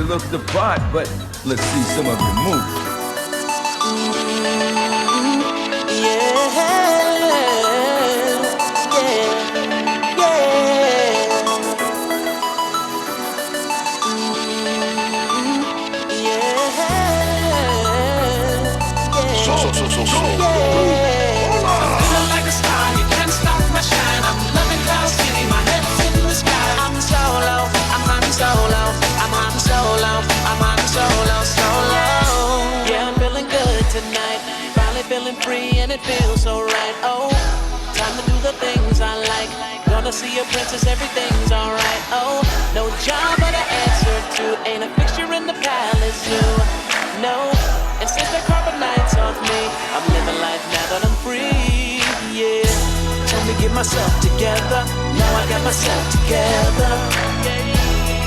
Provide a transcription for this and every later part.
look the part, but let's see some of your moves. Feeling free and it feels so right. Oh, time to do the things I like. Gonna see a princess, everything's alright. Oh, no job but an answer to. Ain't a fixture in the palace zoo. No, and since the carbon lights off me, I'm living life now that I'm free. Yeah, told me get myself together. Now I got myself together.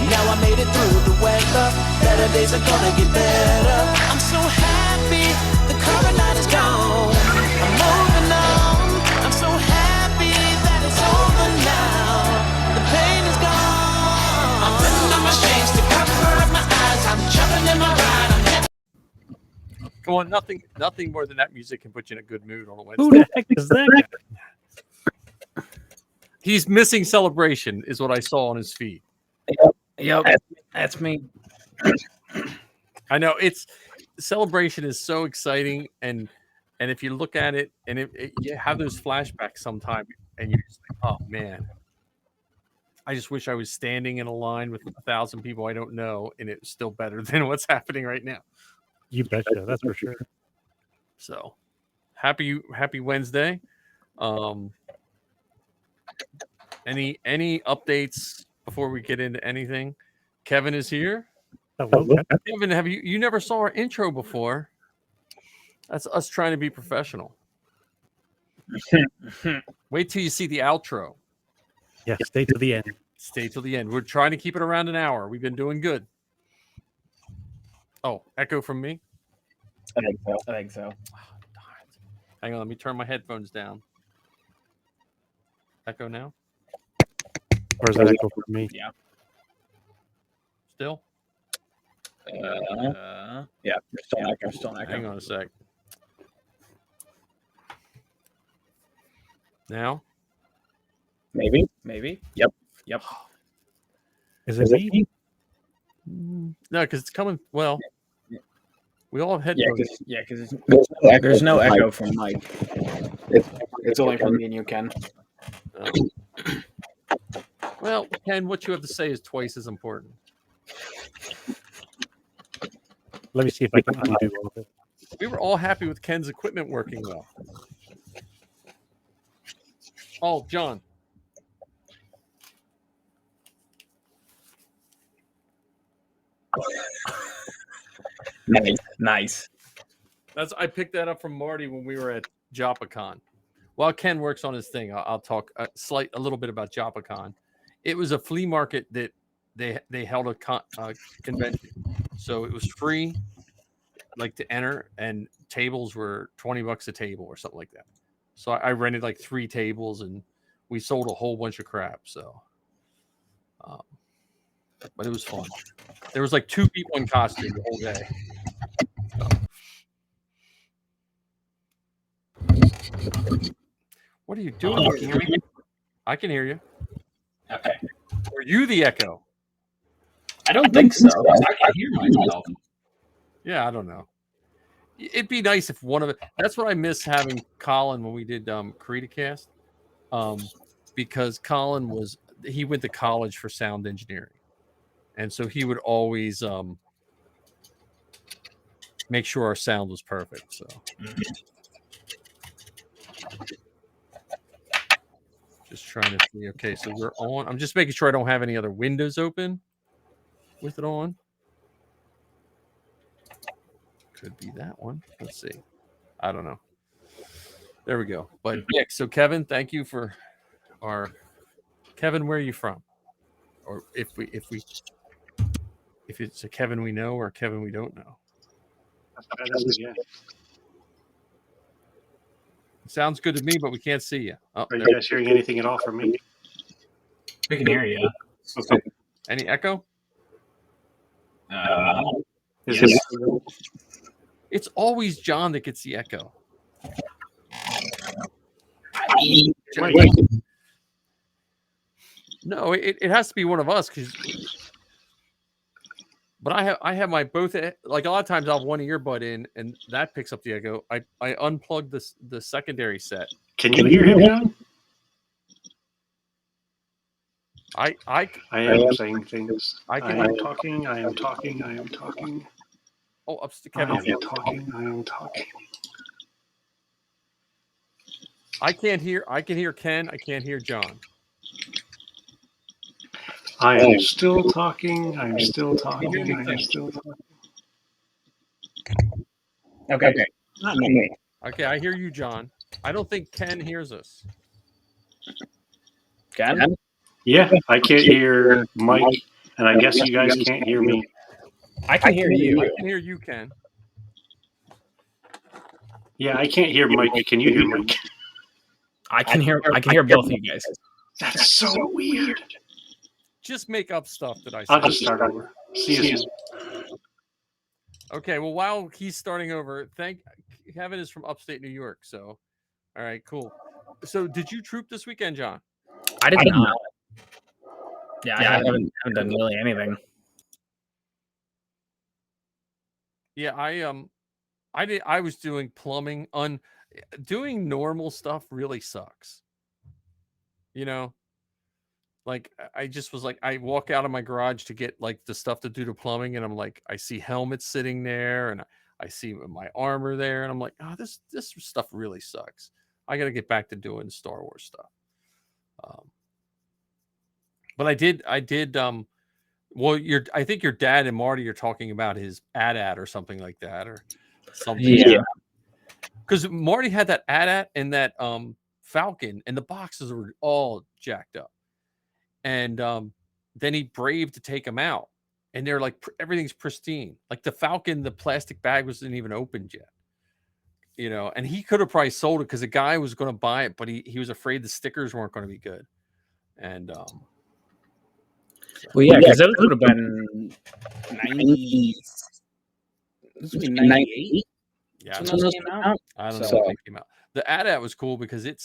Now I made it through the weather. Better days are gonna get better. I'm so happy. The carbon light is gone. I'm moving on. I'm so happy that it's over now. The pain is gone. I'm putting on my shades to cover up my eyes. I'm jumping in my ride. I'm heading. Come on, nothing more than that music can put you in a good mood on a Wednesday. Who the heck is that guy? He's missing Celebration, is what I saw on his feed. Yep, that's me. I know Celebration is so exciting, and if you look at it, and you have those flashbacks sometime, and you're just like, oh man, I just wish I was standing in a line with 1,000 people I don't know, and it's still better than what's happening right now. You betcha, that's for sure. So happy Wednesday. Any updates before we get into anything? Kevin is here. Hello, Kevin, have you never saw our intro before? That's us trying to be professional. Wait till you see the outro. Yeah, stay to the end. Stay till the end. We're trying to keep it around an hour. We've been doing good. Oh, echo from me? I think so. Oh, hang on, let me turn my headphones down. Echo now? Or is that echo for me? Yeah. Still? Yeah, still an echo. Hang on a sec. Now? Maybe. Yep. Is it me? No, because it's coming. Well, we all have headphones. Yeah, because there's no echo from Mike. It's only from me and you, Ken. Well, Ken, what you have to say is twice as important. Let me see if I can undo all of it. We were all happy with Ken's equipment working well. Oh, John. Nice. I picked that up from Marty when we were at JapaCon. While Ken works on his thing, I'll talk a little bit about JapaCon. It was a flea market that they held a convention, so it was free, like to enter, and tables were $20 a table or something like that. So I rented like 3 tables, and we sold a whole bunch of crap. So, but it was fun. There was like 2 people in costume the whole day. What are you doing? Can you hear me? I can hear you. Okay. Were you the echo? I don't think so. I can hear myself. Yeah, I don't know. It'd be nice if one of it. That's what I miss having Colin when we did CreatorCast, because Colin he went to college for sound engineering, and so he would always make sure our sound was perfect. So. Just trying to see. Okay, so we're on. I'm just making sure I don't have any other windows open with it on. Could be that one. Let's see. I don't know. There we go. But yeah, so Kevin, thank you for our Kevin. Where are you from? Or if it's a Kevin we know or a Kevin we don't know. Sounds good to me, but we can't see you. Oh, are you guys hearing anything at all from me? We can hear you. Any echo? Is it? It's always John that gets the echo. Wait. No, it has to be one of us but I have my both, like a lot of times I'll have one earbud in and that picks up the echo. I unplugged the secondary set. Can you hear him, John? I am saying things. I I can am talking. I am talking. I am talking. Oh, up to I Kevin. am talking. I am talking. I can hear Ken. I can't hear John. I am still talking. I am still talking. I am still talking. Okay. Not me. Okay, I hear you, John. I don't think Ken hears us. Ken? Yeah, I can't hear Mike, and I guess you guys can't hear me. I can hear you. I can hear you, Ken. Yeah, I can't hear Mike. Can you hear Mike? I can hear both of you guys. That's so weird. Just make up stuff that I said. I'll just start over. See you soon. Okay, well, while he's starting over, Kevin is from upstate New York, so all right, cool. So did you troop this weekend, John? I did not. Yeah, I haven't done really anything. Yeah, I was doing plumbing. Doing normal stuff really sucks. You know, like I just was like, I walk out of my garage to get like the stuff to do the plumbing, and I'm like, I see helmets sitting there, and I see my armor there, and I'm like, oh, this stuff really sucks. I got to get back to doing Star Wars stuff. But I did. Well, I think your dad and Marty are talking about his AT-AT or something like that, or something. Yeah. Because Marty had that AT-AT and that Falcon, and the boxes were all jacked up. And then he braved to take them out, and they're like everything's pristine. Like the Falcon, the plastic bag wasn't even opened yet. You know, and he could have probably sold it because the guy was going to buy it, but he was afraid the stickers weren't going to be good. And well, yeah, because those would have been 90. This would be 98. Yeah, when those came out. I don't know when they came out. The AT-AT was cool because it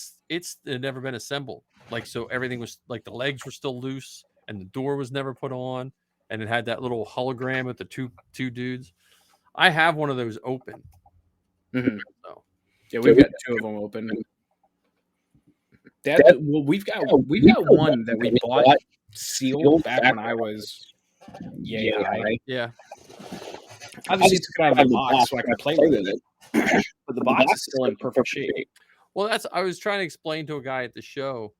had never been assembled. Like, so everything was like the legs were still loose and the door was never put on, and it had that little hologram with the two dudes. I have one of those open. Mm-hmm. So yeah, we've got two of them open. We've got one that we bought sealed back when I was high. Yeah. Obviously, took it out of the box so I can play with it. But the box is still in perfect shape. Well, I was trying to explain to a guy at the show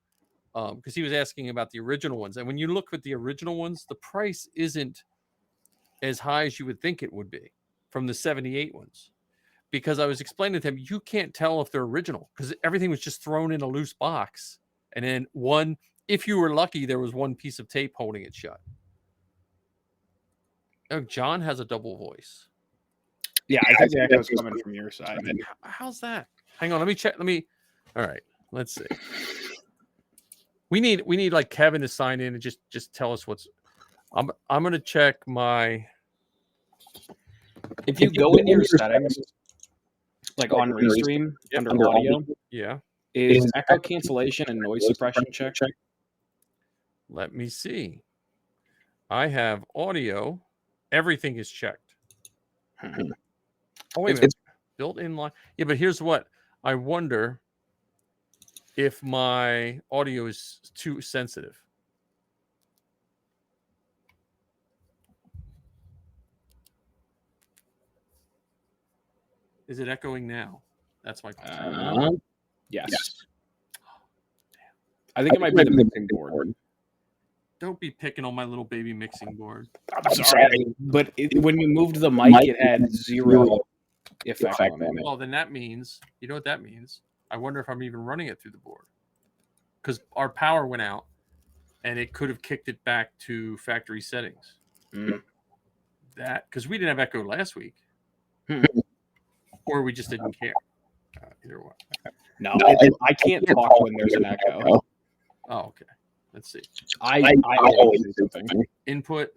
because he was asking about the original ones. And when you look at the original ones, the price isn't as high as you would think it would be from the 78 ones. Because I was explaining to him, you can't tell if they're original because everything was just thrown in a loose box. And then if you were lucky, there was one piece of tape holding it shut. Oh, John has a double voice. Yeah, I think the echo's coming from your side. How's that? Hang on, let me check. All right, let's see. We need like Kevin to sign in and just tell us what's. I'm gonna check my. If you go into your settings, like on Restream under audio, yeah, is echo cancellation and noise suppression check? Let me see. I have audio. Everything is checked. Oh, wait a minute. Built-in line. Yeah, but here's what. I wonder if my audio is too sensitive. Is it echoing now? That's my question. Yes. I think it might be the mixing board. Don't be picking on my little baby mixing board. I'm sorry. But when you moved the mic, it had zero effect on it. Well, then that means, you know what that means? I wonder if I'm even running it through the board. Because our power went out, and it could have kicked it back to factory settings. Because we didn't have echo last week. Or we just didn't care. Either one. No, I can't talk when there's an echo. Oh, okay. Let's see. I always do something. Input.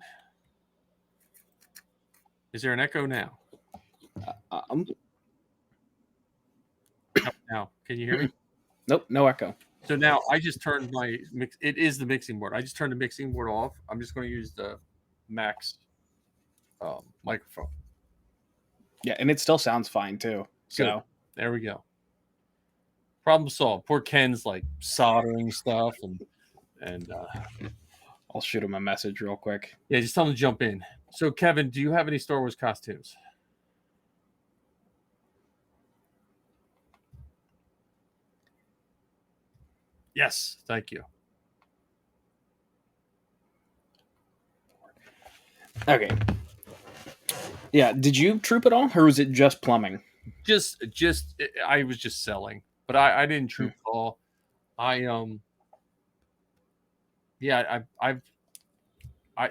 Is there an echo now? Now, can you hear me? Nope, no echo. So now I just turned my mix. It is the mixing board. I just turned the mixing board off. I'm just going to use the Max microphone. Yeah, and it still sounds fine too. So Good. There we go. Problem solved. Poor Ken's like soldering stuff and I'll shoot him a message real quick. yeah, just tell him to jump in. So Kevin, do you have any Star Wars costumes? Yes, thank you. Okay. Yeah, did you troop at all, or was it just plumbing? Just I was just selling, but I didn't troop at all. I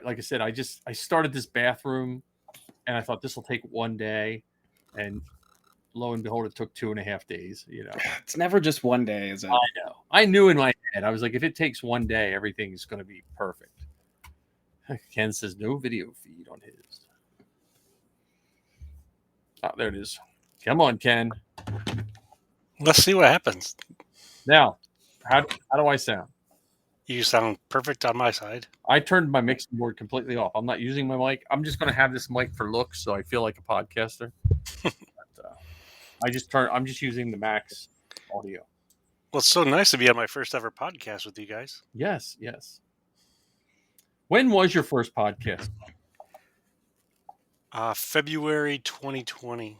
like I said, I started this bathroom and I thought this will take one day, and lo and behold, it took 2.5 days. You know, It's never just one day, is it? I know. I knew in my head, I was like, if it takes one day, everything's going to be perfect. Ken says no video feed on his. Oh, there it is. Come on, Ken. Let's see what happens. Now, how do I sound? You sound perfect on my side. I turned my mixing board completely off. I'm not using my mic. I'm just going to have this mic for looks, so I feel like a podcaster. But, I'm just using the Max audio. Well, it's so nice to be on my first ever podcast with you guys. Yes, yes. When was your first podcast? February 2020.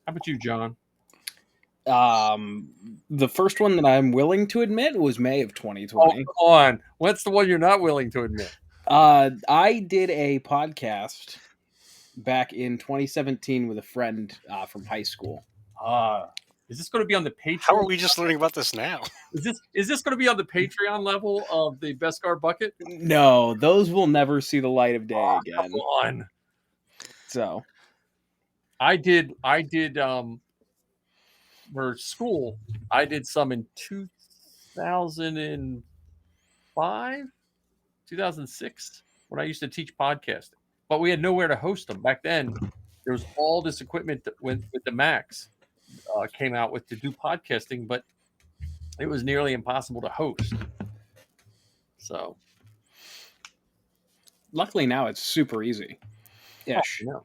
How about you, John? The first one that I'm willing to admit was May of 2020. Oh, come on. What's the one you're not willing to admit? I did a podcast back in 2017 with a friend from high school. Is this going to be on the Patreon? How are we just learning about this now? Is this going to be on the Patreon level of the Beskar Bucket? No, those will never see the light of day again. Come on. So I did for school, I did some in 2005, 2006, when I used to teach podcasting. But we had nowhere to host them. Back then, there was all this equipment that went with the Max came out with to do podcasting, but it was nearly impossible to host. So luckily now it's super easy. Ish. Oh,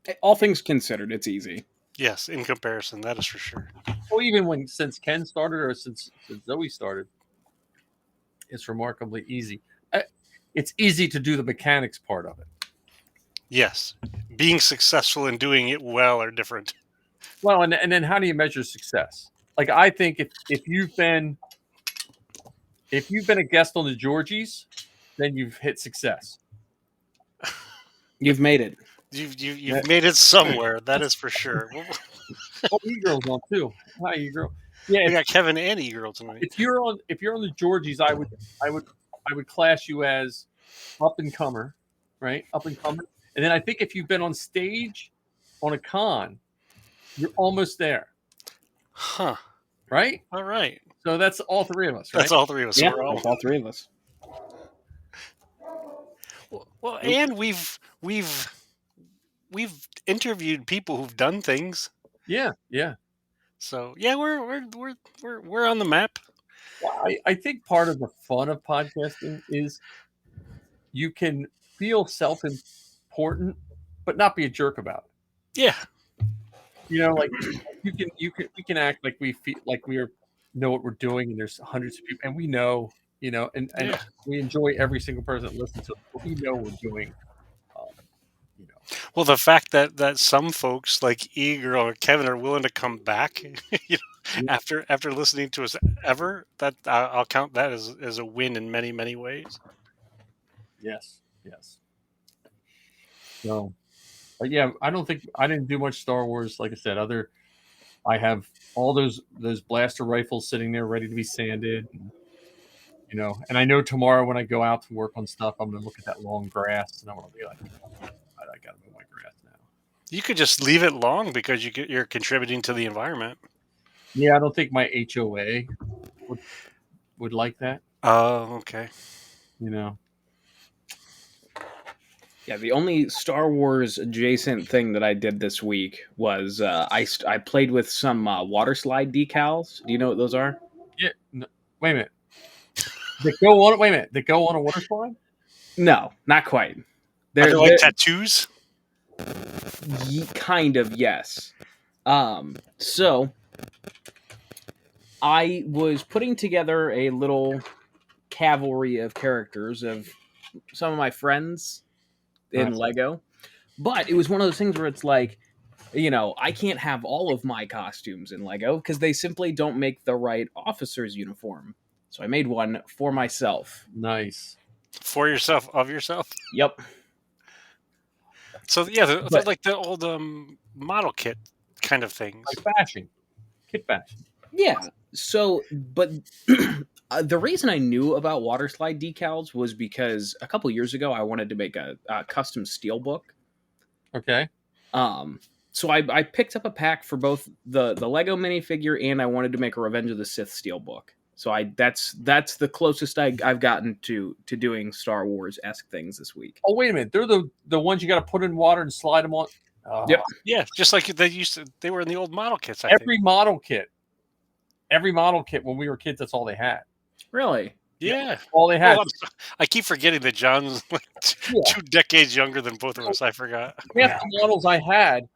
yeah. All things considered, it's easy. Yes, in comparison, that is for sure. Well, even since Ken started or since Zoe started, it's remarkably easy. It's easy to do the mechanics part of it. Yes, being successful and doing it well are different. Well, and then how do you measure success? Like, I think if you've been a guest on the Georgies, then you've hit success. You've made it. You've made it somewhere. That is for sure. Oh, E-Girl's on too. Hi, E-Girl. Yeah, we got Kevin and E-Girl tonight. If you're on the Georgies, I would class you as up and comer, right? Up and comer. And then I think if you've been on stage on a con, you're almost there. Huh. Right? All right. So that's all three of us, right? That's all three of us. Yeah, So that's all three of us. Well, and we've interviewed people who've done things. Yeah. So yeah, we're on the map. Well, I think part of the fun of podcasting is you can feel self-important, but not be a jerk about it. Yeah. You know, like we can act like we feel like know what we're doing, and there's hundreds of people, and we know, and Yeah. we enjoy every single person that listens to it. But we know we're doing. Well, the fact that some folks like E-Girl or Kevin are willing to come back after listening to us ever, that I'll count that as a win in many, many ways. Yes. So, but yeah, I didn't do much Star Wars. Like I said, I have all those blaster rifles sitting there ready to be sanded. And I know tomorrow when I go out to work on stuff, I'm going to look at that long grass and I'm going to be like, I got to move my grass now. You could just leave it long because you're contributing to the environment. Yeah, I don't think my HOA would like that. Oh, okay. Yeah, the only Star Wars adjacent thing that I did this week was I played with some water slide decals. Do you know what those are? Yeah. Wait a minute. They go on. Wait a minute. They go on a water slide. No, not quite. Are They're, they like they're tattoos? kind of, yes. So I was putting together a little cavalry of characters of some of my friends in Nice. Lego, but it was one of those things where it's like, I can't have all of my costumes in Lego because they simply don't make the right officer's uniform. So I made one for myself. Nice. For yourself, of yourself? Yep. So yeah, they're But- like the old model kit kind of things. Like bashing, kit bashing. Yeah. So, but the reason I knew about water slide decals was because a couple years ago I wanted to make a custom steelbook. Okay. So I picked up a pack for both the Lego minifigure and I wanted to make a Revenge of the Sith steelbook. So that's the closest I've gotten to doing Star Wars esque things this week. Oh wait a minute. They're the ones you got to put in water and slide them on. Oh, Yep. Yeah, just like they were in the old model kits. I Every model kit when we were kids, that's all they had. Really? think. Yeah. All they had. Well, I keep forgetting that John's like Yeah. 2 decades younger than both of us. I forgot. Half the models I had,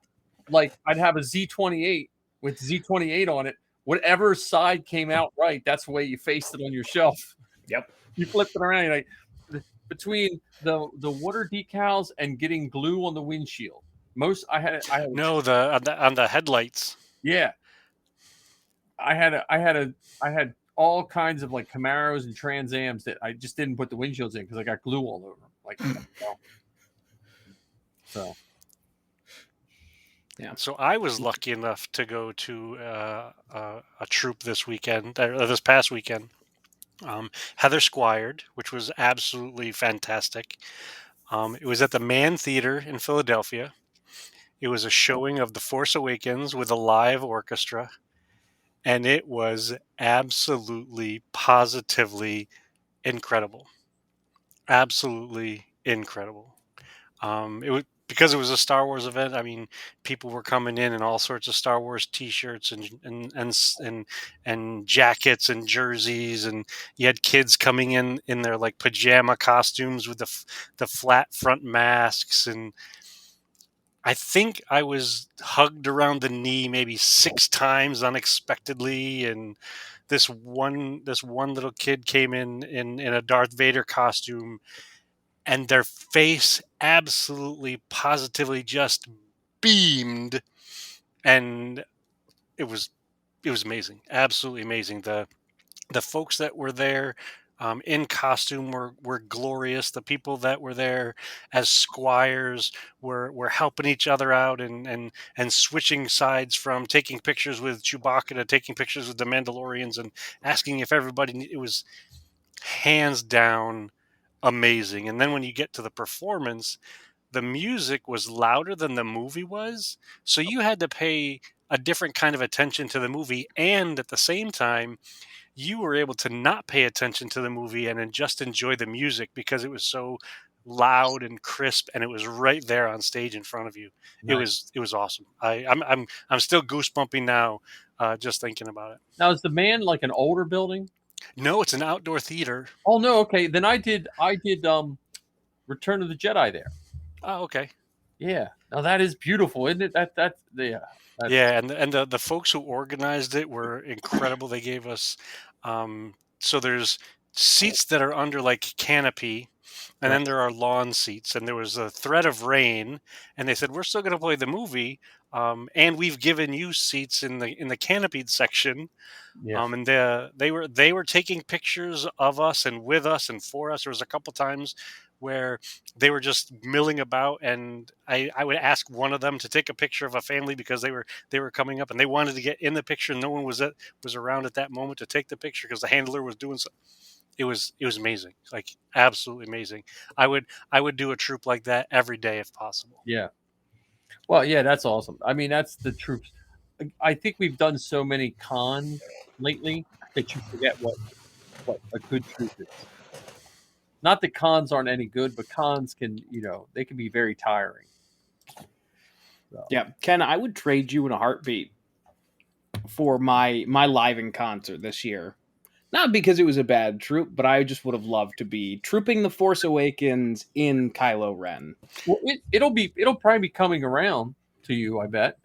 like I'd have a Z28 with Z28 on it. Whatever side came out right, that's the way you faced it on your shelf. Yep. You flipped it around. You're like, between the water decals and getting glue on the windshield. I had No, on the headlights. yeah. I had all kinds of like Camaros and Trans Ams that I just didn't put the windshields in because I got glue all over them. Like, so. Yeah. So I was lucky enough to go to a troop this past weekend. Heather Squired, which was absolutely fantastic. It was at the Mann Theater in Philadelphia. It was a showing of The Force Awakens with a live orchestra, and it was absolutely, positively incredible. Absolutely incredible. It was because it was a Star Wars event. I mean, people were coming in all sorts of Star Wars T-shirts and jackets and jerseys, and you had kids coming in their like pajama costumes with the flat front masks, and I think I was hugged around the knee maybe 6 times unexpectedly, and this one little kid came in a Darth Vader costume, and their face absolutely positively just beamed, and it was amazing, absolutely amazing. The folks that were there in costume were glorious. The people that were there as squires were helping each other out and switching sides from taking pictures with Chewbacca to taking pictures with the Mandalorians and asking if everybody. It was hands down amazing. And then when you get to the performance, the music was louder than the movie was, so you had to pay a different kind of attention to the movie, and at the same time you were able to not pay attention to the movie and then just enjoy the music because it was so loud and crisp, and it was right there on stage in front of you. Nice. It was awesome. I'm still goosebumping now just thinking about it. Now is the Man like an older building? No, it's an outdoor theater. Oh no, okay. Then I did Return of the Jedi there. Oh, okay. Yeah. Now that is beautiful, isn't it? Yeah, and the folks who organized it were incredible. They gave us so there's seats that are under like canopy, and then there are lawn seats, and there was a threat of rain, and they said we're still going to play the movie, and we've given you seats in the canopied section. Yeah. And they were taking pictures of us and with us and for us. There was a couple times where they were just milling about, and I would ask one of them to take a picture of a family because they were coming up and they wanted to get in the picture. No one was around at that moment to take the picture because the handler was doing so. It was amazing, like absolutely amazing. I would do a troop like that every day if possible. Yeah. Well, yeah, that's awesome. I mean, that's the troops. I think we've done so many cons lately that you forget what a good troop is. Not that cons aren't any good, but cons can, they can be very tiring. So. Yeah, Ken, I would trade you in a heartbeat for my live in concert this year. Not because it was a bad troop, but I just would have loved to be trooping the Force Awakens in Kylo Ren. Well, it'll probably be coming around to you, I bet.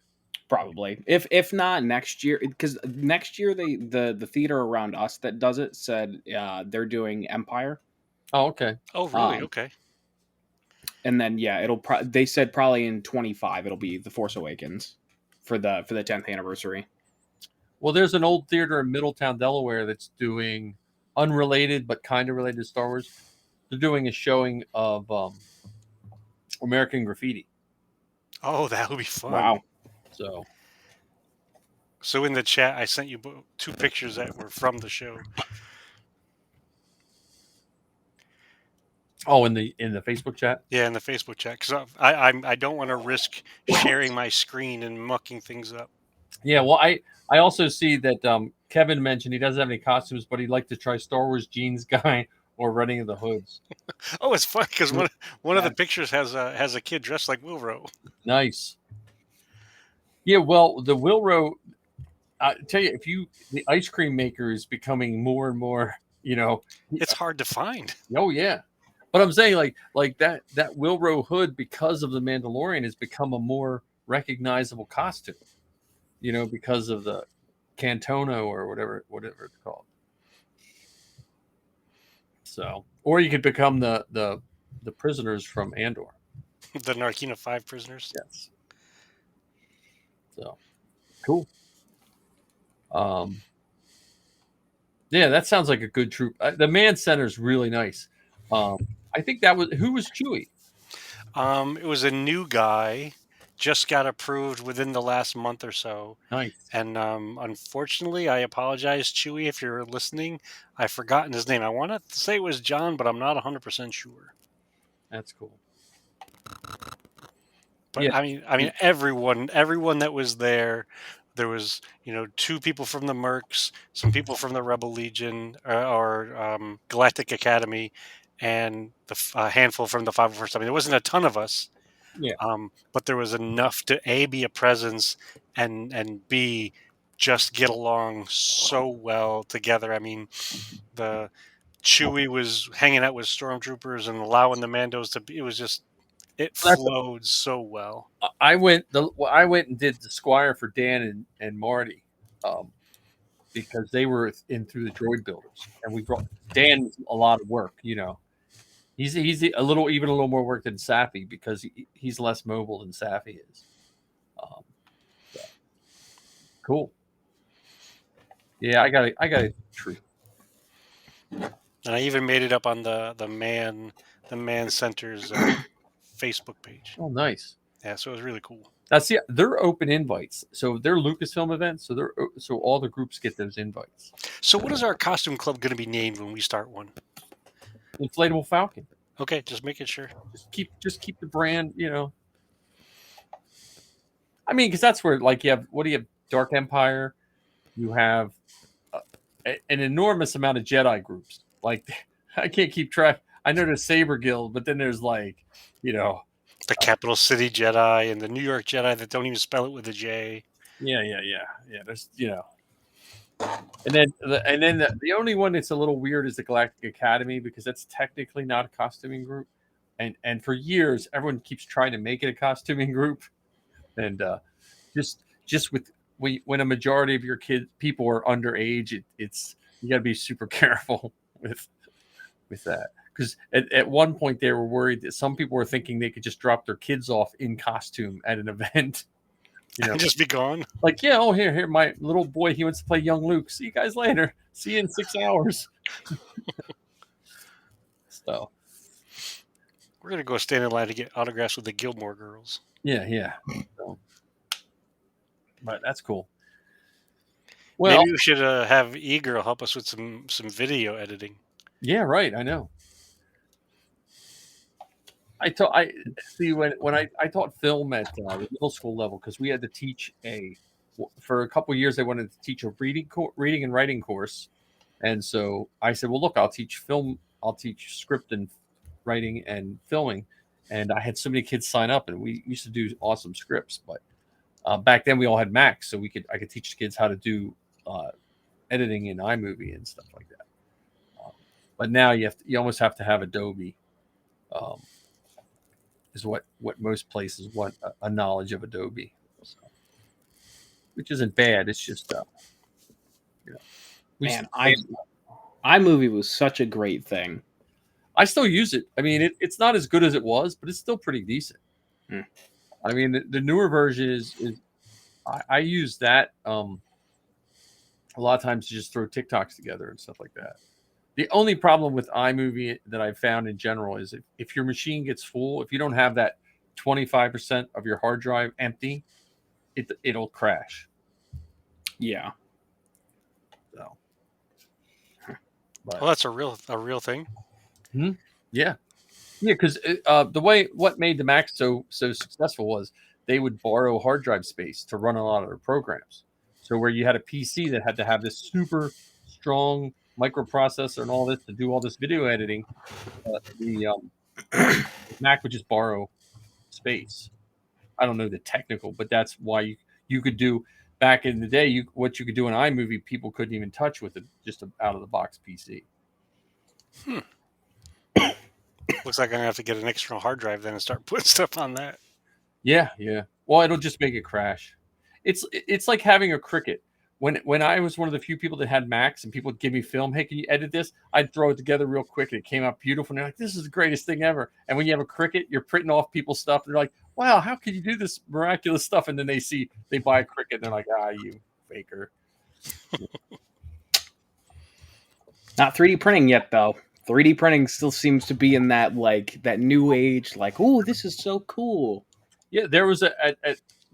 Probably, if not next year, because next year the theater around us that does it said they're doing Empire. Oh, okay. Oh, really? Okay. And then they said probably in 25 it'll be the Force Awakens for the 10th anniversary. Well, there's an old theater in Middletown, Delaware that's doing unrelated but kind of related to Star Wars. They're doing a showing of American Graffiti. Oh, that would be fun. Wow. So in the chat, I sent you 2 pictures that were from the show. Oh, in the Facebook chat? Yeah, in the Facebook chat, because I don't want to risk sharing my screen and mucking things up. Yeah, well, I also see that Kevin mentioned he doesn't have any costumes, but he'd like to try Star Wars Jeans Guy or Running of the Hoods. Oh, it's fun because one of the pictures has a kid dressed like Wilro. Nice. Yeah, well, the Wilro, I tell you, the ice cream maker is becoming more and more, It's hard to find. Oh yeah, but I'm saying like that Wilro hood, because of the Mandalorian, has become a more recognizable costume. Because of the Cantono or whatever it's called. So, or you could become the prisoners from Andor. The Narkina 5 prisoners. Yes. So, cool. Yeah, that sounds like a good troop. The Man Center is really nice. I think who was Chewie? It was a new guy. Just got approved within the last month or so. Nice. And unfortunately, I apologize, Chewy, if you're listening. I've forgotten his name. I want to say it was John, but I'm not 100% sure. That's cool. But yeah. I mean, everyone that was there. There was, 2 people from the Mercs, some people from the Rebel Legion or Galactic Academy, and a handful from the 501st. I mean, there wasn't a ton of us. Yeah. But there was enough to A, be a presence, and B, just get along so well together. I mean, the Chewie was hanging out with stormtroopers and allowing the Mandos to be. It was just, it flowed so well. I went and did the Squire for Dan and Marty, because they were in through the droid builders, and we brought Dan a lot of work. He's a little more work than Safi, because he's less mobile than Safi is. So. Cool. Yeah, I got a treat. And I even made it up on the Man Center's Facebook page. Oh, nice. Yeah, so it was really cool. They're open invites, so they're Lucasfilm events. So all the groups get those invites. So what is our costume club going to be named when we start one? Inflatable Falcon. Okay, just making sure. Just keep the brand, I mean, because that's where, like, you have Dark Empire, you have an enormous amount of Jedi groups. Like, I can't keep track. I know there's Saber Guild, but then there's the Capital City Jedi and the New York Jedi that don't even spell it with a J. Yeah. There's and then the only one that's a little weird is the Galactic Academy, because that's technically not a costuming group, and for years everyone keeps trying to make it a costuming group, and just with when a majority of your people are underage, it's you got to be super careful with that, because at one point they were worried that some people were thinking they could just drop their kids off in costume at an event. And just be gone. Like, yeah, oh, here, my little boy, he wants to play young Luke. See you guys later. See you in 6 hours. So we're gonna go stand in line to get autographs with the Gilmore Girls. Yeah. So, but that's cool. Well, maybe we should have E-Girl help us with some video editing. Yeah, right. I know. I see when I taught film at the middle school level, because we had to teach for a couple of years. They wanted to teach a reading and writing course, and so I said, "Well, look, I'll teach film I'll teach script and writing and filming, and I had so many kids sign up, and we used to do awesome scripts. But back then we all had Macs, so I could teach kids how to do editing in iMovie and stuff like that. But now you almost have to have Adobe. Is what most places want a knowledge of Adobe, so, which isn't bad. It's just Man, iMovie was such a great thing. I still use it. I mean, it's not as good as it was, but it's still pretty decent. I mean, the newer version is I use that a lot of times to just throw TikToks together and stuff like that. The only problem with iMovie that I've found in general is if your machine gets full, if you don't have that 25% of your hard drive empty, it'll crash. Yeah. So, Well, that's a real thing. Yeah, because what made the Mac so successful was they would borrow hard drive space to run a lot of their programs. So where you had a PC that had to have this super strong microprocessor and all this to do all this video editing, the Mac would just borrow space. I don't know the technical, but that's why you could do back in the day. What you could do in iMovie, people couldn't even touch with it, just out of the box PC. Looks like I'm gonna have to get an external hard drive then and start putting stuff on that. Yeah. Well, it'll just make it crash. It's like having a Cricut. When I was one of the few people that had Macs and people would give me film, hey, can you edit this? I'd throw it together real quick and it came out beautiful. And they're like, this is the greatest thing ever. And when you have a Cricut, you're printing off people's stuff. And they're like, wow, how could you do this miraculous stuff? And then they buy a Cricut and they're like, you faker. Not 3D printing yet, though. 3D printing still seems to be in that new age, like, oh, this is so cool. Yeah, there was at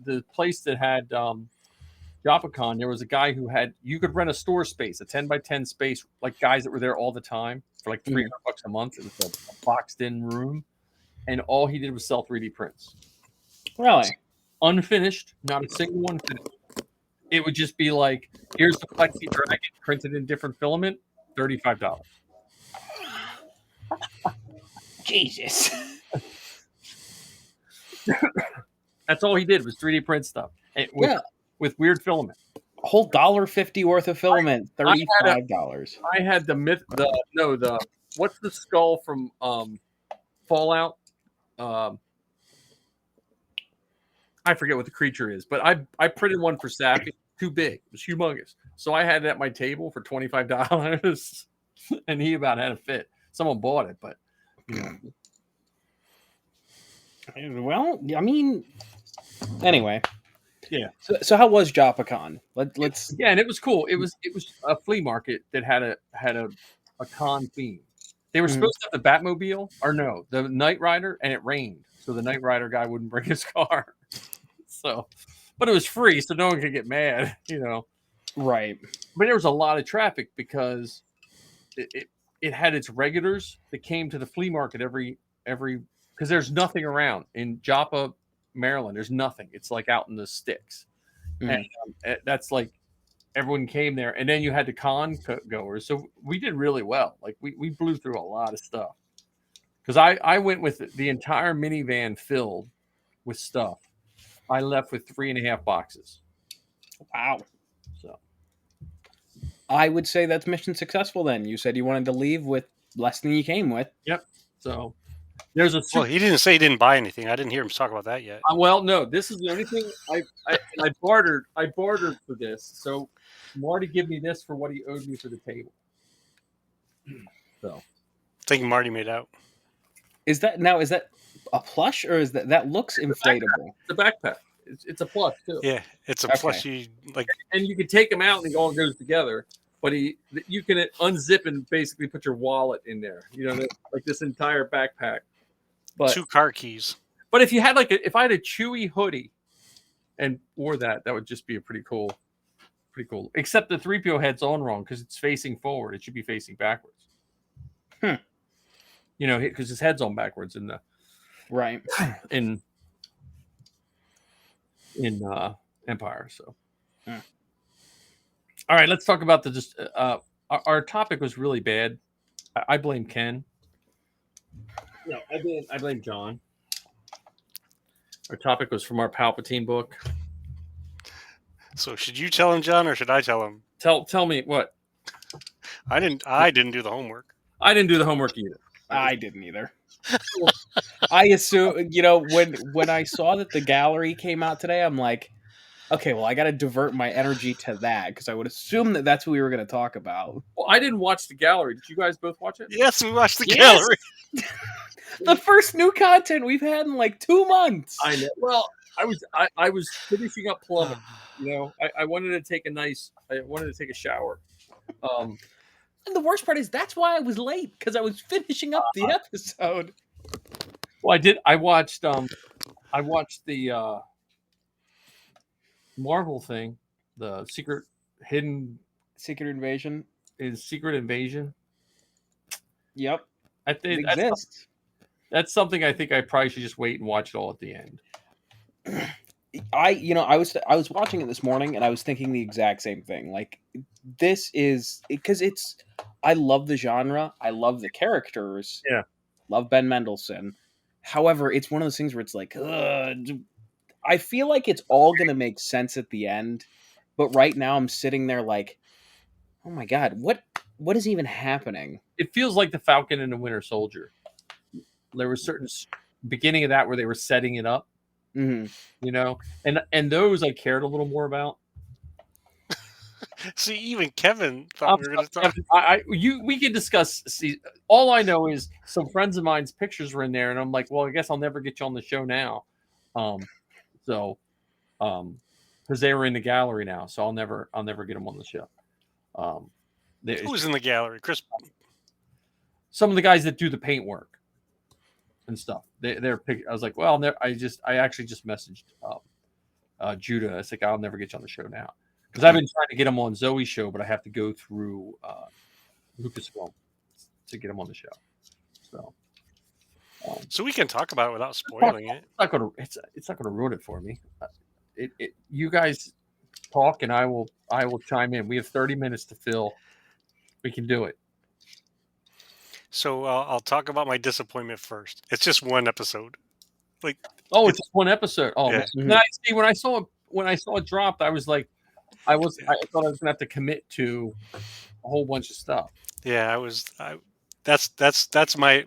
the place that had JapaCon, there was a guy who you could rent a store space, a 10 by 10 space, like guys that were there all the time for like $300 a month. It was a boxed in room, and all he did was sell 3D prints. Really? Unfinished, not a single one finished. It would just be like, here's the Plexi Dragon printed in different filament, $35. Jesus. That's all he did was 3D print stuff with weird filament. A whole $1.50 worth of filament, $35. I had the what's the skull from Fallout? I forget what the creature is, but I printed one for Sappy, too big. It was humongous. So I had it at my table for $25, and he about had a fit. Someone bought it, but well, I mean, anyway. Yeah. So how was JapaCon? Let's. Yeah, and it was cool. It was a flea market that had a con theme. They were supposed to have the Batmobile, or no, the Knight Rider, and it rained, so the Knight Rider guy wouldn't bring his car. So, but it was free, so no one could get mad, Right. But there was a lot of traffic because it had its regulars that came to the flea market every because there's nothing around in Joppa, Maryland. There's nothing. It's like out in the sticks, and that's like everyone came there, and then you had the con goers. So we did really well. Like we blew through a lot of stuff because I went with the entire minivan filled with stuff. I left with 3.5 boxes. Wow. So I would say that's mission successful. Then you said you wanted to leave with less than you came with. Yep. So there's a. Well, he didn't say he didn't buy anything. I didn't hear him talk about that yet. Well, no. This is the only thing I bartered. I bartered for this. So Marty gave me this for what he owed me for the table. So I think Marty made out. Is that a plush or is that looks inflatable? It's a backpack. It's a plush too. Yeah, it's a plushy and you can take them out and it all goes together. But you can unzip and basically put your wallet in there. Like this entire backpack. But 2 car keys. But if you had if I had a Chewy hoodie and wore that would just be a pretty cool. Except the 3PO head's on wrong because it's facing forward. It should be facing backwards. Because his head's on backwards in the right in Empire. So, all right, let's talk about our topic was really bad I blame Ken. No, I blame John. Our topic was from our Palpatine book. So should you tell him, John, or should I tell him? Tell me what? I didn't do the homework. I didn't do the homework either. I didn't either. I assume, when I saw that the gallery came out today, I'm like, okay, well, I got to divert my energy to that because I would assume that that's what we were going to talk about. Well, I didn't watch the gallery. Did you guys both watch it? Yes, we watched the Yes! gallery. The first new content we've had in like 2 months. I know. Well, I was finishing up plumbing. I wanted to take a shower. And the worst part is that's why I was late because I was finishing up the episode. Well, I watched the Marvel thing, the Secret Invasion. Yep, I it think exists. that's something I think I probably should just wait and watch it all at the end. I was watching it this morning and I was thinking the exact same thing. Like, this is because I love the genre, I love the characters, love Ben Mendelsohn. However, it's one of those things where it's like, I feel like it's all gonna make sense at the end, but right now I'm sitting there like, oh my god, what is even happening? It feels like the Falcon and the Winter Soldier. There was certain beginning of that where they were setting it up. Mm-hmm. And those I cared a little more about. See, even Kevin thought we were going to talk. We can discuss. See, all I know is some friends of mine's pictures were in there, and I'm like, well, I guess I'll never get you on the show now. Because they were in the gallery now, so I'll never get them on the show. Who's in the gallery, Chris? Some of the guys that do the paint work and stuff. They're. I was like, well, I actually just messaged Judah. I was like, I'll never get you on the show now. Because I've been trying to get him on Zoe's show, but I have to go through Lucasfilm to get him on the show. So we can talk about it without spoiling it. It's not gonna ruin it for me. You guys talk, and I will chime in. We have 30 minutes to fill. We can do it. So I'll talk about my disappointment first. It's just one episode. It's just one episode. Oh, yeah. Mm-hmm. Now, see, when I saw it dropped, I was like, I thought I was gonna have to commit to a whole bunch of stuff. Yeah, that's my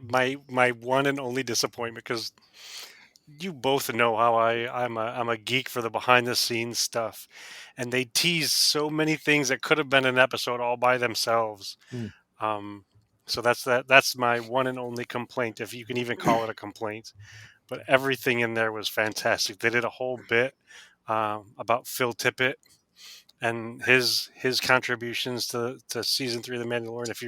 one and only disappointment, because you both know how I'm a geek for the behind the scenes stuff, and they tease so many things that could have been an episode all by themselves. So that's my one and only complaint, if you can even call it a complaint. But everything in there was fantastic. They did a whole bit about Phil Tippett and his contributions to season 3 of The Mandalorian. If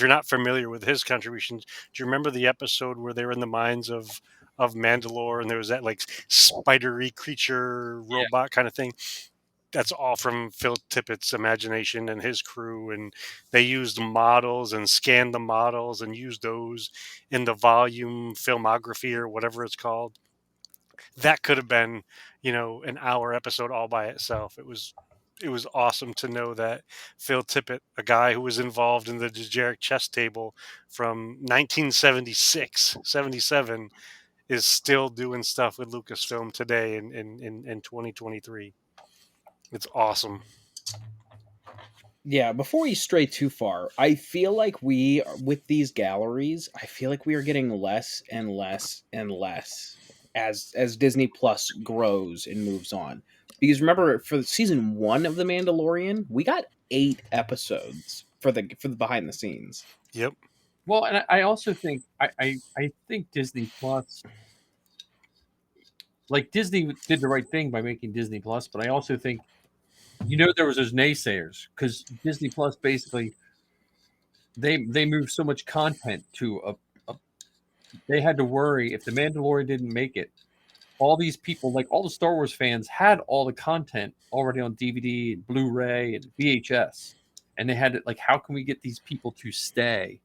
you're not familiar with his contributions, do you remember the episode where they were in the mines of Mandalore, and there was that like spidery creature robot kind of thing? That's all from Phil Tippett's imagination and his crew, and they used models and scanned the models and used those in the volume filmography or whatever it's called. That could have been, an hour episode all by itself. It was awesome to know that Phil Tippett, a guy who was involved in the Dejarik chess table from 1976, 77, is still doing stuff with Lucasfilm today in 2023. It's awesome. Yeah, before we stray too far, I feel like with these galleries, I feel like we are getting less and less and less as Disney Plus grows and moves on. Because remember, for season 1 of The Mandalorian, we got 8 episodes for the behind the scenes. Yep. Well, and I also think I think Disney Plus, like, Disney did the right thing by making Disney Plus, but I also think, there was those naysayers, because Disney Plus basically they moved so much content to they had to worry if The Mandalorian didn't make it. All these people, like all the Star Wars fans, had all the content already on DVD and Blu-ray and VHS, and they had to, like, how can we get these people to stay?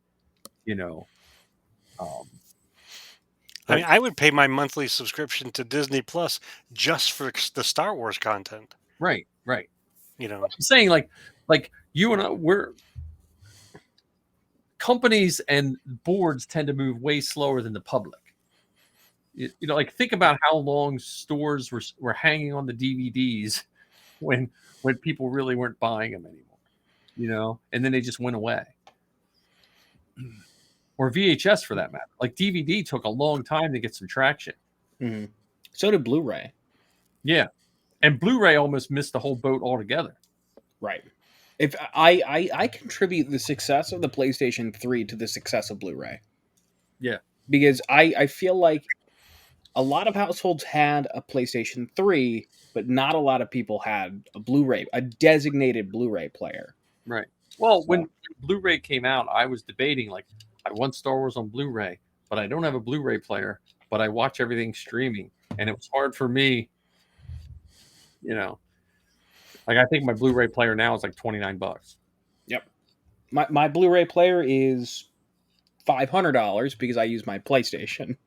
I would pay my monthly subscription to Disney Plus just for the Star Wars content. Right. I'm saying, like you and I, companies and boards tend to move way slower than the public. Like think about how long stores were hanging on the DVDs when people really weren't buying them anymore, and then they just went away. Or VHS for that matter. Like DVD took a long time to get some traction. Mm-hmm. So did Blu-ray. Yeah. And Blu-ray almost missed the whole boat altogether. Right. If I contribute the success of the PlayStation 3 to the success of Blu-ray. Yeah. Because I feel like a lot of households had a PlayStation 3, but not a lot of people had a designated Blu-ray player. Right. Well, when Blu-ray came out, I was debating, like, I want Star Wars on Blu-ray, but I don't have a Blu-ray player, but I watch everything streaming. And it was hard for me, Like, I think my Blu-ray player now is like $29. Yep. My Blu-ray player is $500 because I use my PlayStation.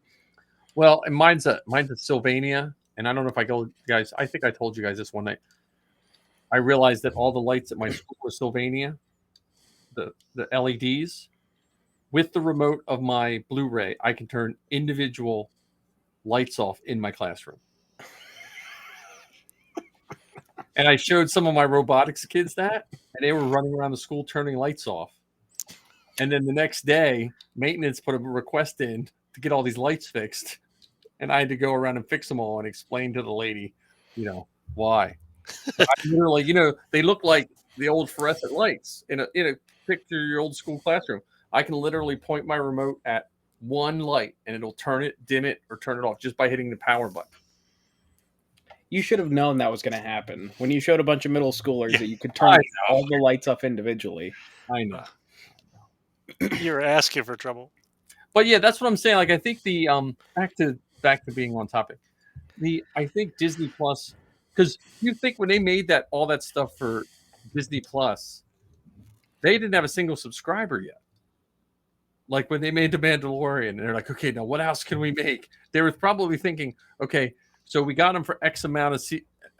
Well, and mine's a Sylvania, and I don't know if I guys. I think I told you guys this one night. I realized that all the lights at my school were Sylvania, the LEDs. With the remote of my Blu-ray, I can turn individual lights off in my classroom. And I showed some of my robotics kids that, and they were running around the school turning lights off. And then the next day, maintenance put a request in to get all these lights fixed. And I had to go around and fix them all and explain to the lady, why. I literally, they look like the old fluorescent lights in a picture of your old school classroom. I can literally point my remote at one light and it'll turn it, dim it, or turn it off just by hitting the power button. You should have known that was going to happen when you showed a bunch of middle schoolers that you could turn all the lights off individually. I know. You're asking for trouble. But yeah, that's what I'm saying. Like, I think the back to being on topic. I think Disney Plus, because you think when they made all that stuff for Disney Plus, they didn't have a single subscriber yet. Like when they made The Mandalorian, they're like, okay, now what else can we make? They were probably thinking, okay, so we got them for X amount of